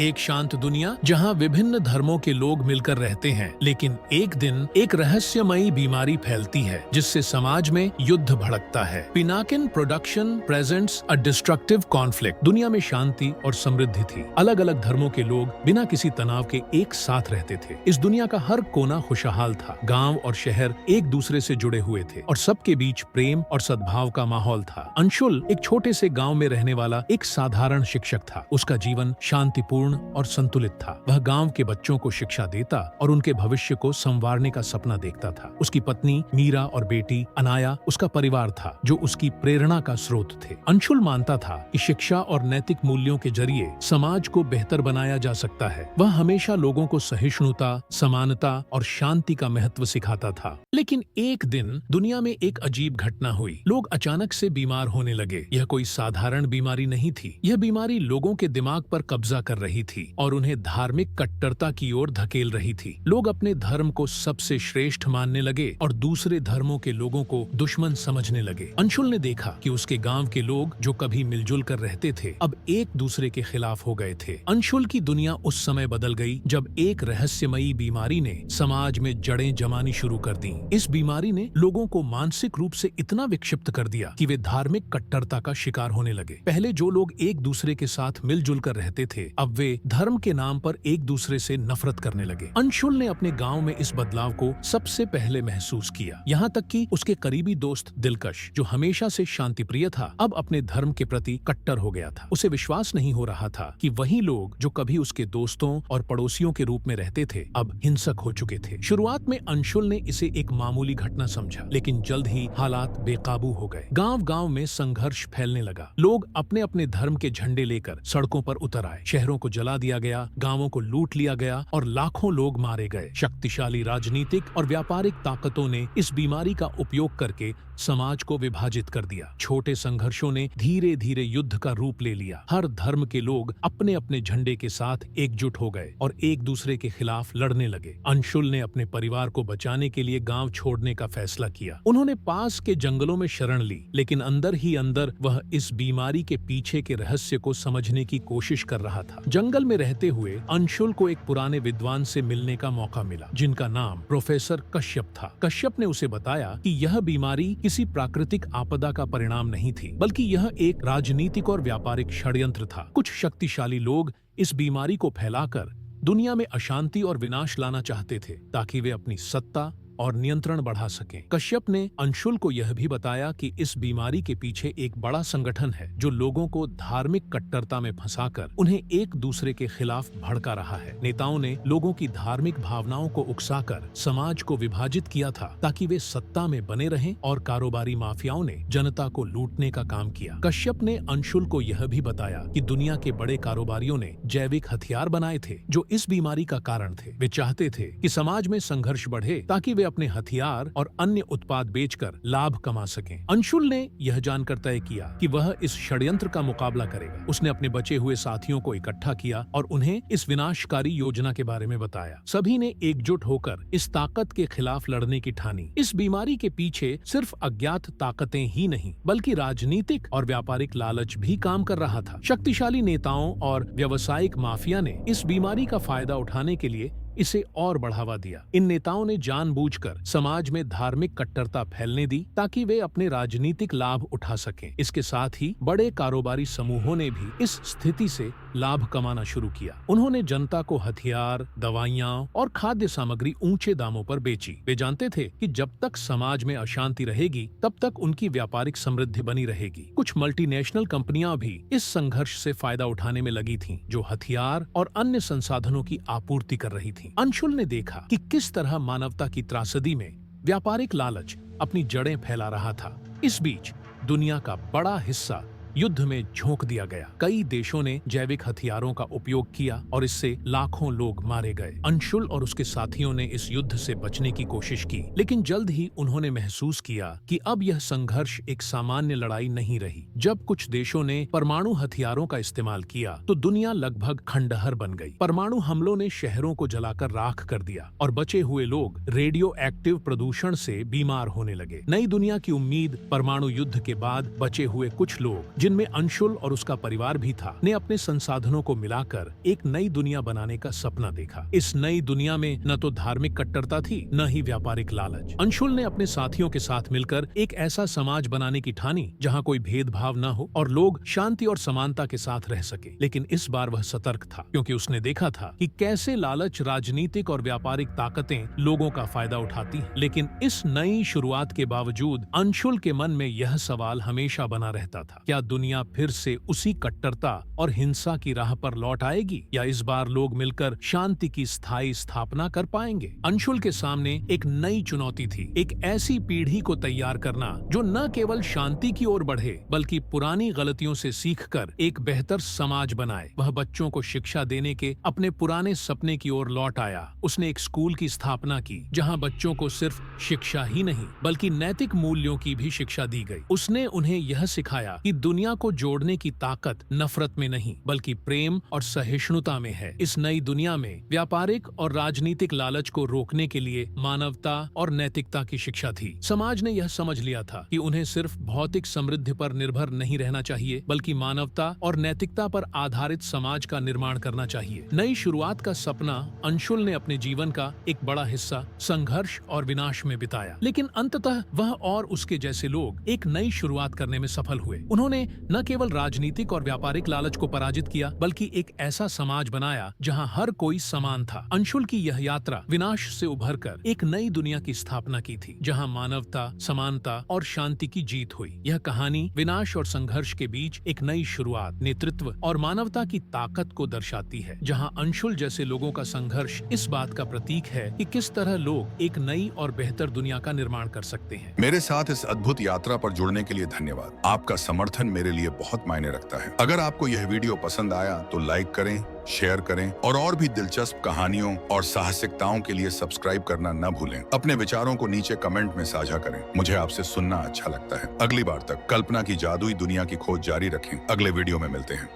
एक शांत दुनिया जहां विभिन्न धर्मों के लोग मिलकर रहते हैं, लेकिन एक दिन एक रहस्यमयी बीमारी फैलती है जिससे समाज में युद्ध भड़कता है। पिनाकिन प्रोडक्शन प्रेजेंट्स अ डिस्ट्रक्टिव कॉन्फ्लिक्ट। दुनिया में शांति और समृद्धि थी। अलग अलग धर्मों के लोग बिना किसी तनाव के एक साथ रहते थे। इस दुनिया का हर कोना खुशहाल था। गांव और शहर एक दूसरे से जुड़े हुए थे और सबके बीच प्रेम और सद्भाव का माहौल था। अंशुल एक छोटे से गांव में रहने वाला एक साधारण शिक्षक था। उसका जीवन शांतिपूर्ण और संतुलित था। वह गांव के बच्चों को शिक्षा देता और उनके भविष्य को संवारने का सपना देखता था। उसकी पत्नी मीरा और बेटी अनाया उसका परिवार था जो उसकी प्रेरणा का स्रोत थे। अंशुल मानता था कि शिक्षा और नैतिक मूल्यों के जरिए समाज को बेहतर बनाया जा सकता है। वह हमेशा लोगों को सहिष्णुता, समानता और शांति का महत्व सिखाता था। लेकिन एक दिन दुनिया में एक अजीब घटना हुई। लोग अचानक से बीमार होने लगे। यह कोई साधारण बीमारी नहीं थी। यह बीमारी लोगों के दिमाग पर कब्जा कर रही थी और उन्हें धार्मिक कट्टरता की ओर धकेल रही थी। लोग अपने धर्म को सबसे श्रेष्ठ मानने लगे और दूसरे धर्मों के लोगों को दुश्मन समझने लगे। अंशुल ने देखा कि उसके गांव के लोग जो कभी मिलजुल कर रहते थे, अब एक दूसरे के खिलाफ हो गए थे। अंशुल की दुनिया उस समय बदल गई जब एक रहस्यमयी बीमारी ने समाज में जड़ें जमानी शुरू कर दी। इस बीमारी ने लोगों को मानसिक रूप से इतना विक्षिप्त कर दिया कि वे धार्मिक कट्टरता का शिकार होने लगे। पहले जो लोग एक दूसरे के साथ मिलजुल कर रहते थे, अब वे धर्म के नाम पर एक दूसरे से नफरत करने लगे। अंशुल ने अपने गांव में इस बदलाव को सबसे पहले महसूस किया। यहाँ तक कि उसके करीबी दोस्त दिलकश, जो हमेशा से शांतिप्रिय था, अब अपने धर्म के प्रति कट्टर हो गया था। उसे विश्वास नहीं हो रहा था कि वही लोग जो कभी उसके दोस्तों और पड़ोसियों के रूप में रहते थे, अब हिंसक हो चुके थे। शुरुआत में अंशुल ने इसे एक मामूली घटना समझा, लेकिन जल्द ही हालात बेकाबू हो गए। गांव-गांव में संघर्ष फैलने लगा। लोग अपने अपने धर्म के झंडे लेकर सड़कों पर उतर आए। शहरों को जला दिया गया, गांवों को लूट लिया गया और लाखों लोग मारे गए। शक्तिशाली राजनीतिक और व्यापारिक ताकतों ने इस बीमारी का उपयोग करके समाज को विभाजित कर दिया। छोटे संघर्षों ने धीरे धीरे युद्ध का रूप ले लिया। हर धर्म के लोग अपने अपने झंडे के साथ एकजुट हो गए और एक दूसरे के खिलाफ लड़ने लगे। अंशुल ने अपने परिवार को बचाने के लिए गांव छोड़ने का फैसला किया। उन्होंने पास के जंगलों में शरण ली, लेकिन अंदर ही अंदर वह इस बीमारी के पीछे के रहस्य को समझने की कोशिश कर रहा था। जंगल में रहते हुए अंशुल को एक पुराने विद्वान से मिलने का मौका मिला, जिनका नाम प्रोफेसर कश्यप था। कश्यप ने उसे बताया कि यह बीमारी किसी प्राकृतिक आपदा का परिणाम नहीं थी, बल्कि यह एक राजनीतिक और व्यापारिक षड्यंत्र था। कुछ शक्तिशाली लोग इस बीमारी को फैलाकर दुनिया में अशांति और विनाश लाना चाहते थे, ताकि वे अपनी सत्ता और नियंत्रण बढ़ा सकें। कश्यप ने अंशुल को यह भी बताया कि इस बीमारी के पीछे एक बड़ा संगठन है जो लोगों को धार्मिक कट्टरता में फंसाकर उन्हें एक दूसरे के खिलाफ भड़का रहा है। नेताओं ने लोगों की धार्मिक भावनाओं को उकसाकर समाज को विभाजित किया था, ताकि वे सत्ता में बने रहें, और कारोबारी माफियाओं ने जनता को लूटने का काम किया। कश्यप ने अंशुल को यह भी बताया कि दुनिया के बड़े कारोबारियों ने जैविक हथियार बनाए थे जो इस बीमारी का कारण थे। वे चाहते थे कि समाज में संघर्ष बढ़े, ताकि वे अपने हथियार और अन्य उत्पाद बेचकर लाभ कमा सकें। अंशुल ने यह जानकर तय किया कि वह इस षड्यंत्र का मुकाबला करेगा। उसने अपने बचे हुए साथियों को इकट्ठा किया और उन्हें इस विनाशकारी योजना के बारे में बताया। सभी ने एकजुट होकर इस ताकत के खिलाफ लड़ने की ठानी। इस बीमारी के पीछे सिर्फ अज्ञात ताकतें ही नहीं, बल्कि राजनीतिक और व्यापारिक लालच भी काम कर रहा था। शक्तिशाली नेताओं और व्यावसायिक माफिया ने इस बीमारी का फायदा उठाने के लिए इसे और बढ़ावा दिया। इन नेताओं ने जानबूझकर समाज में धार्मिक कट्टरता फैलने दी, ताकि वे अपने राजनीतिक लाभ उठा सकें। इसके साथ ही बड़े कारोबारी समूहों ने भी इस स्थिति से लाभ कमाना शुरू किया। उन्होंने जनता को हथियार, दवाइयां और खाद्य सामग्री ऊंचे दामों पर बेची। वे जानते थे कि जब तक समाज में अशांति रहेगी, तब तक उनकी व्यापारिक समृद्धि बनी रहेगी। कुछ मल्टीनेशनल कंपनियां भी इस संघर्ष से फायदा उठाने में लगी थीं, जो हथियार और अन्य संसाधनों की आपूर्ति कर रही थी। अंशुल ने देखा कि किस तरह मानवता की त्रासदी में व्यापारिक लालच अपनी जड़ें फैला रहा था। इस बीच दुनिया का बड़ा हिस्सा युद्ध में झोंक दिया गया। कई देशों ने जैविक हथियारों का उपयोग किया और इससे लाखों लोग मारे गए। अंशुल और उसके साथियों ने इस युद्ध से बचने की कोशिश की, लेकिन जल्द ही उन्होंने महसूस किया कि अब यह संघर्ष एक सामान्य लड़ाई नहीं रही। जब कुछ देशों ने परमाणु हथियारों का इस्तेमाल किया, तो दुनिया लगभग खंडहर बन गई। परमाणु हमलों ने शहरों को जलाकर राख कर दिया और बचे हुए लोग रेडियो एक्टिव प्रदूषण से बीमार होने लगे। नई दुनिया की उम्मीद परमाणु युद्ध के बाद बचे हुए कुछ लोग, जिनमें अंशुल और उसका परिवार भी था, ने अपने संसाधनों को मिलाकर एक नई दुनिया बनाने का सपना देखा। इस नई दुनिया में न तो धार्मिक कट्टरता थी, न ही व्यापारिक लालच। अंशुल ने अपने साथियों के साथ मिलकर एक ऐसा समाज बनाने की ठानी जहां कोई भेदभाव न हो और लोग शांति और समानता के साथ रह सके। लेकिन इस बार वह सतर्क था, क्योंकि उसने देखा था कि कैसे लालच, राजनीतिक और व्यापारिक ताकतें लोगों का फायदा उठाती हैं। लेकिन इस नई शुरुआत के बावजूद अंशुल के मन में यह सवाल हमेशा बना रहता था, क्या दुनिया फिर से उसी कट्टरता और हिंसा की राह पर लौट आएगी, या इस बार लोग मिलकर शांति की स्थायी स्थापना कर पाएंगे? अंशुल के सामने एक नई चुनौती थी, एक ऐसी पीढ़ी को तैयार करना जो न केवल शांति की ओर बढ़े बल्कि पुरानी गलतियों से सीखकर एक बेहतर समाज बनाए। वह बच्चों को शिक्षा देने के अपने पुराने सपने की ओर लौट आया। उसने एक स्कूल की स्थापना की जहां बच्चों को सिर्फ शिक्षा ही नहीं बल्कि नैतिक मूल्यों की भी शिक्षा दी गई। उसने उन्हें यह सिखाया कि दुनिया को जोड़ने की ताकत नफरत में नहीं बल्कि प्रेम और सहिष्णुता में है। इस नई दुनिया में व्यापारिक और राजनीतिक लालच को रोकने के लिए मानवता और नैतिकता की शिक्षा थी। समाज ने यह समझ लिया था कि उन्हें सिर्फ भौतिक समृद्धि पर निर्भर नहीं रहना चाहिए बल्कि मानवता और नैतिकता पर आधारित समाज का निर्माण करना चाहिए। नई शुरुआत का सपना अंशुल ने अपने जीवन का एक बड़ा हिस्सा संघर्ष और विनाश में बिताया, लेकिन अंततः वह और उसके जैसे लोग एक नई शुरुआत करने में सफल हुए। उन्होंने न केवल राजनीतिक और व्यापारिक लालच को पराजित किया बल्कि एक ऐसा समाज बनाया जहां हर कोई समान था। अंशुल की यह यात्रा विनाश से उभरकर एक नई दुनिया की स्थापना की थी, जहां मानवता, समानता और शांति की जीत हुई। यह कहानी विनाश और संघर्ष के बीच एक नई शुरुआत, नेतृत्व और मानवता की ताकत को दर्शाती है, जहां अंशुल जैसे लोगों का संघर्ष इस बात का प्रतीक है कि किस तरह लोग एक नई और बेहतर दुनिया का निर्माण कर सकते हैं। मेरे साथ इस अद्भुत यात्रा पर जुड़ने के लिए धन्यवाद। आपका समर्थन मेरे लिए बहुत मायने रखता है। अगर आपको यह वीडियो पसंद आया तो लाइक करें, शेयर करें और भी दिलचस्प कहानियों और साहसिकताओं के लिए सब्सक्राइब करना न भूलें। अपने विचारों को नीचे कमेंट में साझा करें। मुझे आपसे सुनना अच्छा लगता है। अगली बार तक कल्पना की जादुई दुनिया की खोज जारी रखें। अगले वीडियो में मिलते हैं।